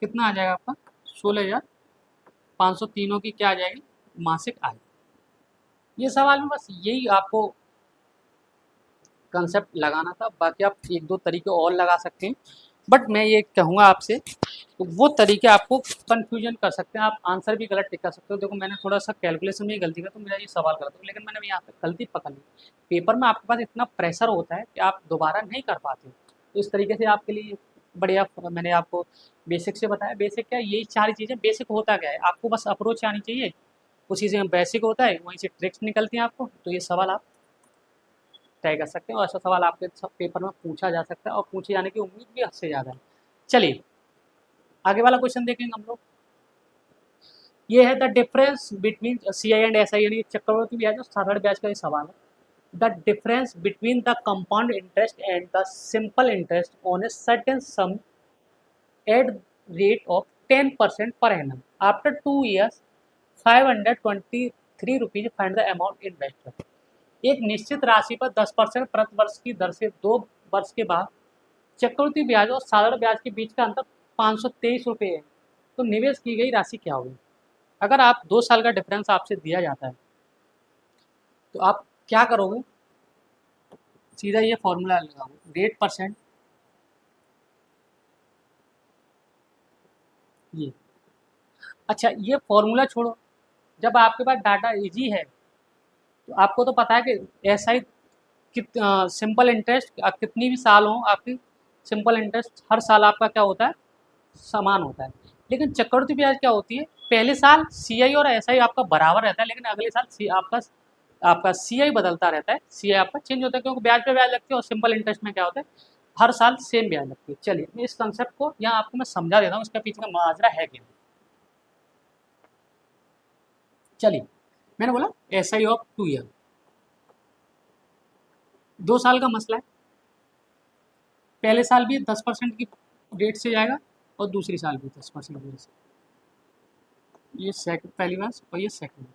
कितना आ जाएगा आपका? 16,500 तीनों की क्या आ जाएगी? मासिक आय। ये सवाल में बस यही आपको कंसेप्ट लगाना था, बाकी आप एक दो तरीके और लगा सकते हैं, बट मैं ये कहूँगा आपसे, तो वो तरीके आपको कन्फ्यूजन कर सकते हैं, आप आंसर भी गलत टिक कर सकते हो। देखो मैंने थोड़ा सा कैलकुलेशन में गलती कर, तो मेरा ये सवाल गलत हो, लेकिन मैंने यहाँ पे गलती पकड़ ली। पेपर में आपके पास इतना प्रेशर होता है कि आप दोबारा नहीं कर पाते, तो इस तरीके से आपके लिए बढ़िया। मैंने आपको बेसिक से बताया, बेसिक क्या, यही सारी चीज़ें बेसिक होता क्या है, आपको बस अप्रोच आनी चाहिए, उसी से बेसिक होता है, वहीं से ट्रिक्स निकलती हैं आपको, तो ये सवाल आप तय कर सकते हैं, और ऐसा सवाल आपके सब पेपर में पूछा जा सकता है, और पूछे जाने की उम्मीद भी हद से ज़्यादा है। चलिए आगे वाला क्वेश्चन देखेंगे हम लोग। ये है the difference between C I and S I, यानी चक्रवृद्धि ब्याज और साधारण ब्याज का ये सवाल है। The difference between the compound interest and the simple interest on a certain some at rate of 10% per annum after 2 years 523 rupees, find the amount invested. एक निश्चित राशि पर 10% प्रति वर्ष की दर से 2 वर्ष के बाद चक्रवृद्धि ब्याज और साधारण ब्याज के बीच का अंतर 523 रुपये है, तो निवेश की गई राशि क्या होगी? अगर आप 2 साल का डिफरेंस आपसे दिया जाता है, तो आप क्या करोगे? सीधा ये फॉर्मूला लगाओगे, रेट परसेंट, ये। अच्छा ये फॉर्मूला छोड़ो, जब आपके पास डाटा इजी है, तो आपको तो पता है कि एस आई सिंपल इंटरेस्ट कितनी भी साल हो आपकी, सिंपल इंटरेस्ट हर साल आपका क्या होता है? समान होता है। लेकिन चक्रवृद्धि ब्याज क्या होती है, पहले साल सी आई और एस आई आपका बराबर रहता है, लेकिन अगले साल सी आपका आपका सी आई बदलता रहता है, सी आई आपका चेंज होता है, क्योंकि ब्याज पे ब्याज लगती है, और सिंपल इंटरेस्ट में क्या होता है, हर साल सेम ब्याज लगती है। चलिए मैं इस कंसेप्ट को यहाँ आपको मैं समझा देता हूँ, इसका पीछे का माजरा है क्या। चलिए, मैंने बोला एस आई ऑफ 2 ईयर, 2 साल का मसला है, पहले साल भी 10% की रेट से जाएगा, और दूसरी साल भी 10% की वजह से। ये सेकंड पहली मंथ और ये सेकंड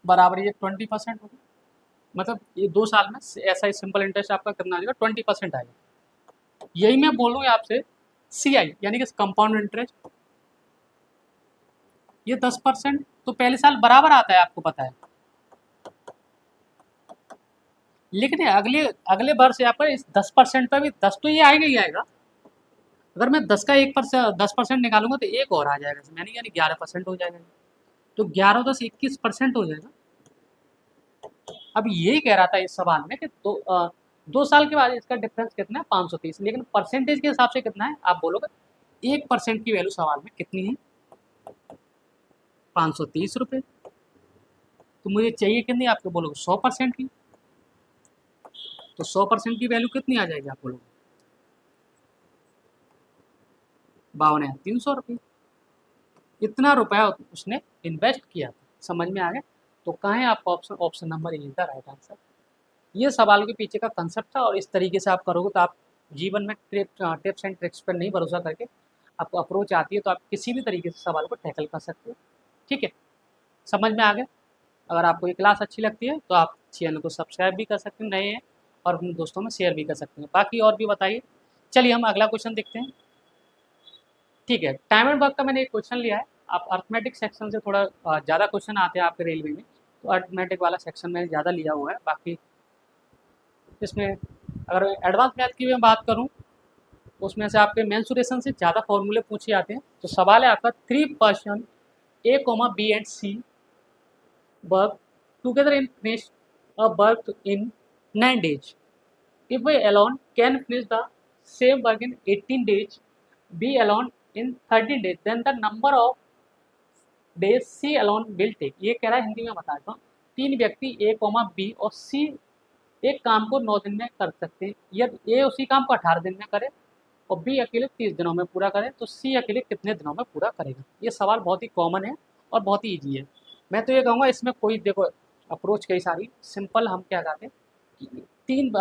बराबर ये 20% होगा। मतलब ये 2 साल में ऐसा ही सिंपल इंटरेस्ट आपका कितना आ जाएगा, 20% आएगा। यही मैं बोलूँ आपसे CI यानी कि कंपाउंड इंटरेस्ट, ये 10% तो पहले साल बराबर आता है, आपको पता है। लेकिन अगले अगले वर्ष आपका इस 10% पर भी 10 तो ये आएगा ही आएगा। अगर मैं 10 का 10% निकालूंगा तो एक और आ जाएगा, यानी 11% हो जाएगा। तो 11 10 21% हो जाएगा। अब यही कह रहा था इस सवाल में कि 2 साल के बाद इसका डिफरेंस कितना है, 530। लेकिन परसेंटेज के हिसाब से कितना है आप बोलोगे, 1% की वैल्यू सवाल में कितनी है, 530 रुपये। तो मुझे चाहिए कितनी, आपको बोलोगे 100% की। तो 100% की वैल्यू कितनी आ जाएगी आप बोलोगे, 52,300 रुपये। इतना रुपया उसने इन्वेस्ट किया था। समझ में आ गया। तो कहाँ है आपका ऑप्शन, ऑप्शन नंबर ए का राइट आंसर। ये सवाल के पीछे का कंसेप्ट था, और इस तरीके से आप करोगे तो आप जीवन में टिप्स एंड ट्रिक्स पर नहीं भरोसा करके आपको अप्रोच आती है तो आप किसी भी तरीके से सवाल को टैकल कर सकते हो। ठीक है, समझ में आ गया। अगर आपको ये क्लास अच्छी लगती है तो आप चैनल को सब्सक्राइब भी कर सकते हैं, नए हैं, और अपने दोस्तों में शेयर भी कर सकते हैं। बाकी और भी बताइए। चलिए हम अगला क्वेश्चन देखते हैं। ठीक है, टाइम एंड वर्क का मैंने एक क्वेश्चन लिया है। आप अर्थमेटिक सेक्शन से थोड़ा ज़्यादा क्वेश्चन आते हैं आपके रेलवे में, तो अर्थमेटिक वाला सेक्शन मैंने ज़्यादा लिया हुआ है। बाकी इसमें अगर एडवांस मैथ की मैं बात करूं तो उसमें से आपके मेंसुरेशन से ज़्यादा फॉर्मूले पूछे जाते हैं। तो सवाल है आपका, 3 person A, B and C work together in finish a work in 9 days. If A alone can finish the same work in 18 days, B alone in 13 days, then the number of days C alone will take. ये कह रहा है, हिंदी में बता देता हूँ। 3 व्यक्ति A, B और C एक काम को 9 दिन में कर सकते हैं। यदि ए उसी काम को 18 दिन में करे और बी अकेले 30 दिनों में पूरा करे, तो सी अकेले कितने दिनों में पूरा करेगा। ये सवाल बहुत ही कॉमन है और बहुत ही ईजी है। मैं तो ये कहूँगा इसमें कोई देखो अप्रोच कई सारी सिंपल, हम क्या कहते हैं कि तीन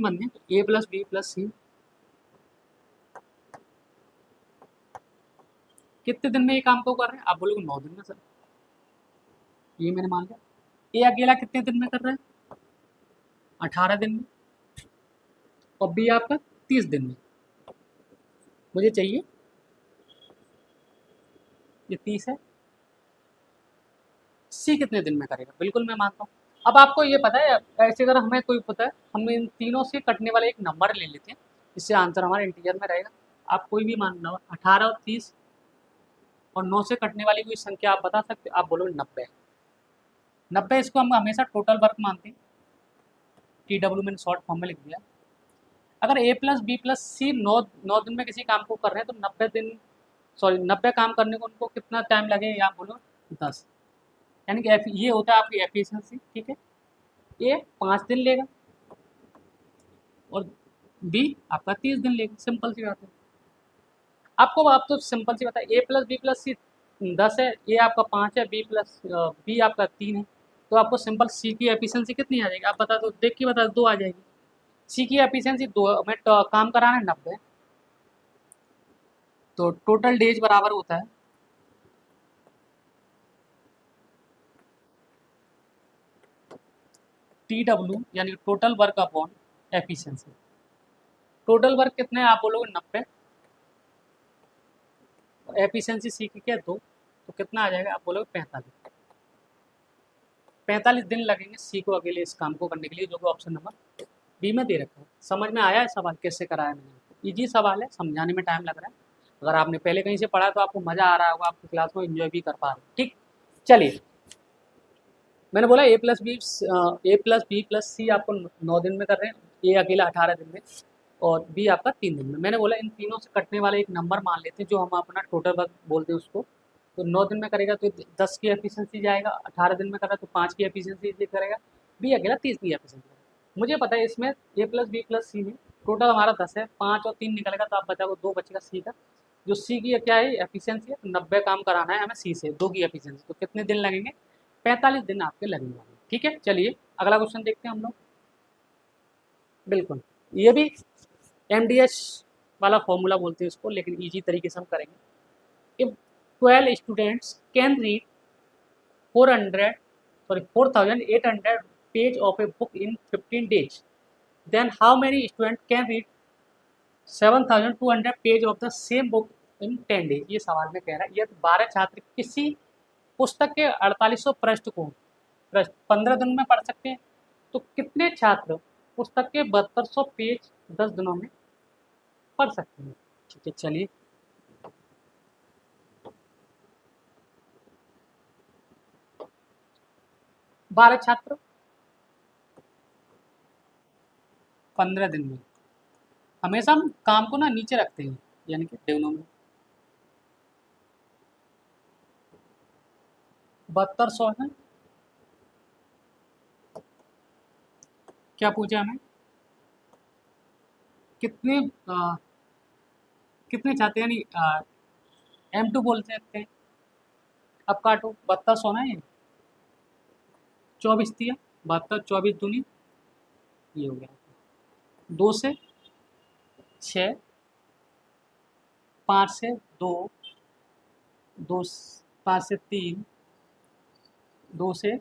बंदे A + B + C कितने दिन में ये काम को कर रहे हैं, आप बोलोगे 9 दिन में सर, ये मैंने मान लिया। ए अकेला कितने दिन में कर रहा है, 18 दिन में, और बी आपका 30 दिन में। मुझे चाहिए ये 30 है, सी कितने दिन में करेगा, बिल्कुल मैं मानता हूँ। अब आपको ये पता है, ऐसे अगर हमें कोई पता है, हम इन तीनों से कटने वाले एक नंबर ले लेते हैं, इससे आंसर हमारे इंटीजर में रहेगा। आप कोई भी मान लो, 18 और 30 और 9 से कटने वाली कोई संख्या आप बता सकते हो, आप बोलोगे 90। 90 इसको हम हमेशा टोटल वर्क मानते हैं, TW मैंने शॉर्ट फॉर्म में लिख दिया। अगर A + B + C 9 दिन में किसी काम को कर रहे हैं तो 90 दिन, सॉरी 90 काम करने को उनको कितना टाइम लगेगा, आप बोलो 10। यानी कि ये होता है आपकी एफिशिएंसी। ठीक है, ए 5 दिन लेगा और बी आपका 30 दिन लेगा। सिंपल सी बात है। आपको आप तो सिंपल सी बात है, A + B + C 10 है, ए आपका 5 है, बी आपका 3 है। तो आपको सिंपल सी की एफिशिएंसी कितनी आ जाएगी, आप बता दो, देख के बता दो, 2 आ जाएगी। सी की एफिशिएंसी 2 में काम कराना है 90, तो टोटल डेज बराबर होता है TW यानी total work upon efficiency. Total work कितने हैं, आप बोलोगे 90, एफिशिएंसी सी की क्या 2, तो कितना आ जाएगा, आप बोलोगे 45। 45 दिन लगेंगे सी को अकेले इस काम को करने के लिए, जो कि ऑप्शन नंबर बी में दे रखा है। समझ में आया है सवाल कैसे कराया मैंने, इजी सवाल है, समझाने में टाइम लग रहा है। अगर आपने पहले कहीं से पढ़ा तो आपको मज़ा आ रहा होगा, आपकी क्लास को एंजॉय भी कर पा रहे हैं। ठीक, चलिए मैंने बोला A + B + C आपको 9 दिन में कर रहे हैं, ए अकेला 18 दिन में और बी आपका 3 दिन में। मैंने बोला इन तीनों से कटने वाले एक नंबर मान लेते हैं जो हम अपना टोटल वर्क बोलते हैं उसको। तो 9 दिन में करेगा तो 10 की एफिशिएंसी जाएगा, 18 दिन में करा तो 5 की एफिशिएंसी करेगा, बी अकेला 30 की एफिशिएंसी करेगा। मुझे पता है इसमें A + B + C में टोटल हमारा 10 है, 5 और 3 निकलेगा तो आप बचा 2 बचेगा सी का। जो सी की क्या है एफिशिएंसी है, तो 90 काम कराना है हमें सी से, 2 की एफिशिएंसी, तो कितने दिन लगेंगे, 45 दिन आपके लगने वाले। ठीक है, चलिए अगला क्वेश्चन देखते हैं हम लोग। बिल्कुल, ये भी MDS वाला फॉर्मूला बोलते हैं इसको, लेकिन ईजी तरीके से हम करेंगे। If 12 students can read 4,800 page of a book in 15 days, then how many student can read 7,200 page of the same book in 10 days। ये सवाल में कह रहा है यदि 12 छात्र किसी पुस्तक के 4800 पृष्ठ को 15 दिन में पढ़ सकते हैं, तो कितने छात्र पुस्तक के 7200 पेज 10 दिनों में पढ़ सकते हैं। ठीक है, चलिए 12 छात्र 15 दिन में। हमेशा हम काम को ना नीचे रखते हैं, यानी कि दिनों में 7200 है। क्या पूछा हमें, कितने कितने चाहते हैं, यानी M2 बोल सकते हैं। अब काटो, 7200 ना, ये 24 दिया, 72 24 दूनी, ये हो गया 2 से 6, 5 से 2, 2 5 से 3, 2 से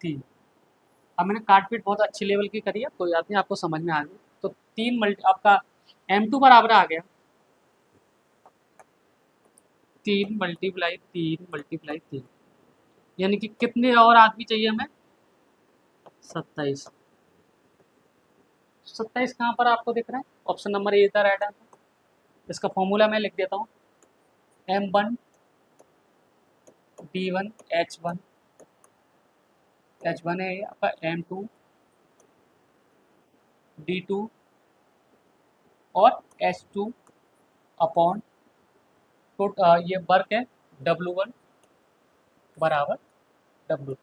3। अब मैंने काटपीट बहुत अच्छी लेवल की करी है, कोई बात नहीं, आपको समझ में आ गई। तो 3 आपका M2 बराबर आ गया 3 × 3 यानी कि कितने और आदमी चाहिए हमें, 27। 27 कहाँ पर आपको दिख रहा है, ऑप्शन नंबर ए था राइट आंसर। इसका फॉर्मूला मैं लिख देता हूँ, M1 D1 H1 है आपका, M2 D2 और H2 अपॉन ये वर्क है W1 बराबर W2।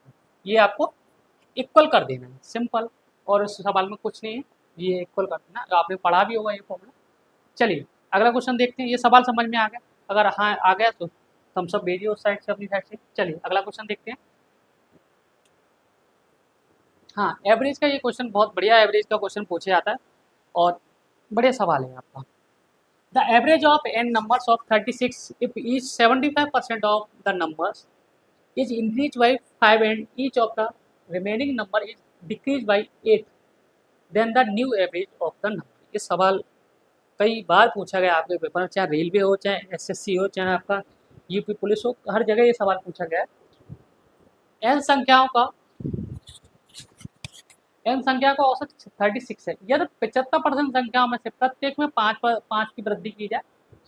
ये आपको इक्वल कर देना है, सिंपल। और इस सवाल में कुछ नहीं है, ये इक्वल कर देना, आपने पढ़ा भी होगा ये फॉर्मूला। चलिए अगला क्वेश्चन देखते हैं। ये सवाल समझ में आ गया, अगर हाँ आ गया तो हम सब भेजिए उस साइड से, अपनी साइड से। चलिए अगला क्वेश्चन देखते हैं। हाँ, एवरेज का ये क्वेश्चन बहुत बढ़िया एवरेज का क्वेश्चन पूछे जाता है और बढ़िया सवाल है आपका। The average of n numbers of 36 if each 75% of the numbers is increased by 5 and each of the remaining number is decreased by 8, then the new average of the number। ये सवाल कई बार पूछा गया आपके पेपर में, चाहे railway हो, चाहे SSC हो, चाहे आपका यूपी पुलिस हो, हर जगह ये सवाल पूछा गया है। n संख्याओं का का औसत 36 है, यदि 75% संख्याओं में से प्रत्येक में 5 की वृद्धि की जाए,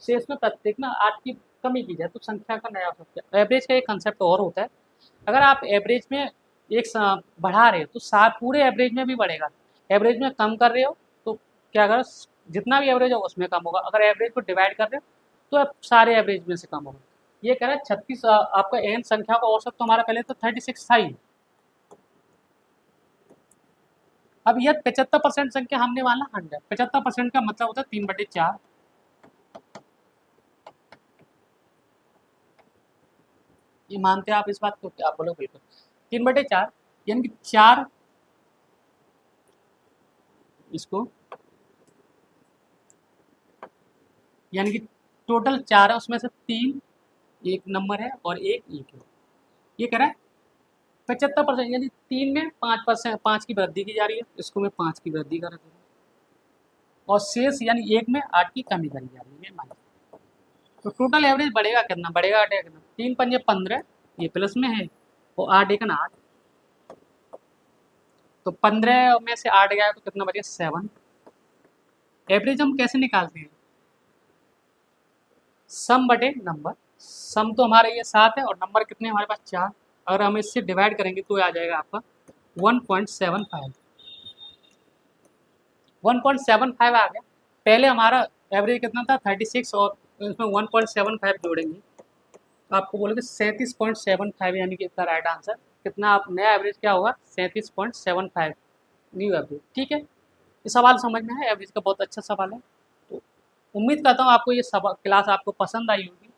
शेष में प्रत्येक में 8 की कमी की जाए, तो संख्या का नया औसत क्या। एवरेज का एक कंसेप्ट और होता है, अगर आप एवरेज में एक बढ़ा रहे हो तो पूरे एवरेज में भी बढ़ेगा। एवरेज में कम कर रहे हो तो क्या करो, जितना भी एवरेज हो उसमें कम होगा। अगर एवरेज को डिवाइड कर रहे हो तो अब सारे एवरेज में से कम होगा। ये कह रहा है 36 आपका n संख्या का औसत तो हमारा पहले तो 36 था ही। अब यह 75% संख्या हमने माना 100। 75% का मतलब होता है 3/4। ये मानते हैं आप इस बात को, क्या आप बोलो बिल्कुल 3/4, यानी कि 4 इसको, यानी कि टोटल 4 है, उसमें से 3 एक नंबर है और एक है। ये कह रहा है 75%, यानी 3 में 5% 5 की वृद्धि की जा रही है, इसको मैं 5 की वृद्धि कर रहा हूँ, और शेष यानी 1 में 8 की कमी करी जा रही है माइनस। तो टोटल एवरेज बढ़ेगा कितना, बढ़ेगा कितना, 3 पंजे 15, ये प्लस में है, और 8 एकन 8, तो 15 में से 8 गया तो कितना बचे 7। एवरेज हम कैसे निकालते हैं, सम बटे नंबर। सम तो हमारे ये 7 है और नंबर कितने हमारे पास 4। अगर हम इससे डिवाइड करेंगे तो आ जाएगा आपका 1.75। 1.75 आ गया। पहले हमारा एवरेज कितना था 36 और इसमें 1.75 जोड़ेंगे तो आपको बोलोगे 37.75, यानी कि इसका राइट आंसर कितना, आप नया एवरेज क्या होगा 37.75 न्यू एवरेज। ठीक है, ये सवाल समझ में है, एवरेज का बहुत अच्छा सवाल है। तो उम्मीद करता हूँ आपको ये क्लास आपको पसंद आई होगी,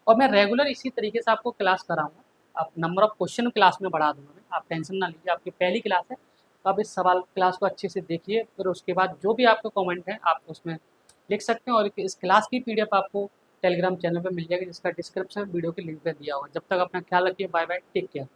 और मैं रेगुलर इसी तरीके से आपको क्लास कराऊंगा। आप नंबर ऑफ क्वेश्चन क्लास में बढ़ा दूंगा मैं, आप टेंशन ना लीजिए। आपकी पहली क्लास है तो आप इस सवाल क्लास को अच्छे से देखिए, फिर उसके बाद जो भी आपके कमेंट हैं आप उसमें लिख सकते हैं। और इस क्लास की पीडीएफ आपको टेलीग्राम चैनल पे मिल जाएगी, जिसका डिस्क्रिप्शन वीडियो के लिंक पे दिया होगा। जब तक अपना ख्याल रखिए, बाय बाय, टेक केयर।